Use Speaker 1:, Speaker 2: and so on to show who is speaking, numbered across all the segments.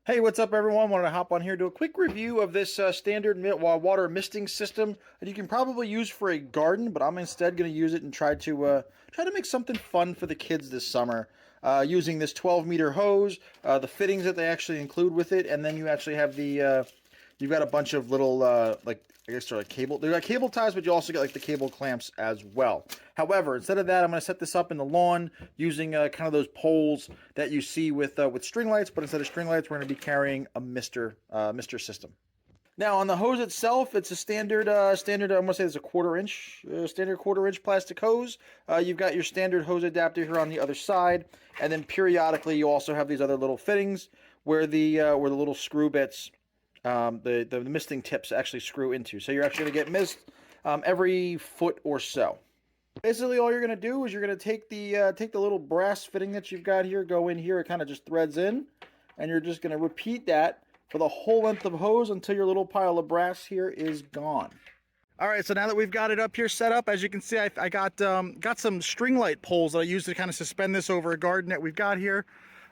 Speaker 1: Hey, what's up, everyone? Wanted to hop on here do a quick review of this standard water misting system that you can probably use for a garden, but I'm instead going to use it and try to make something fun for the kids this summer. Using this 12-meter hose, the fittings that they actually include with it, and then you actually have you've got a bunch of little I guess they're like cable. They're like cable ties, but you also get like the cable clamps as well. However, instead of that, I'm going to set this up in the lawn using kind of those poles that you see with string lights. But instead of string lights, we're going to be carrying a Mister system. Now on the hose itself, it's a standard. I'm gonna say it's a standard quarter-inch plastic hose. You've got your standard hose adapter here on the other side, and then periodically you also have these other little fittings where the little screw bits, the misting tips actually screw into. So you're actually gonna get mist every foot or so. Basically, all you're gonna do is you're gonna take the little brass fitting that you've got here, go in here, it kind of just threads in, and you're just gonna repeat that for the whole length of hose until your little pile of brass here is gone. All right, so now that we've got it up here set up, as you can see, I got some string light poles that I use to kind of suspend this over a garden that we've got here.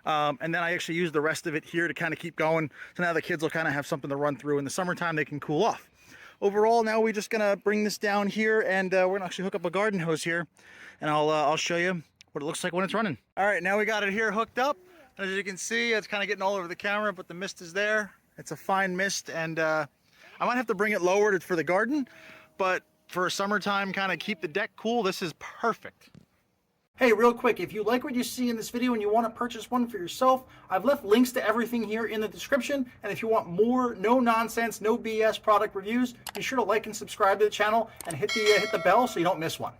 Speaker 1: And then I actually use the rest of it here to kind of keep going. So now the kids will kind of have something to run through. In the summertime, they can cool off. Overall, now we're just gonna bring this down here, and we're gonna actually hook up a garden hose here, and I'll show you what it looks like when it's running. All right, now we got it here hooked up. As you can see, it's kind of getting all over the camera, but the mist is there. It's a fine mist, and I might have to bring it lower for the garden, but for summertime, kind of keep the deck cool, this is perfect. Hey, real quick, if you like what you see in this video and you want to purchase one for yourself, I've left links to everything here in the description, and if you want more no-nonsense, no BS product reviews, be sure to like and subscribe to the channel and hit the bell so you don't miss one.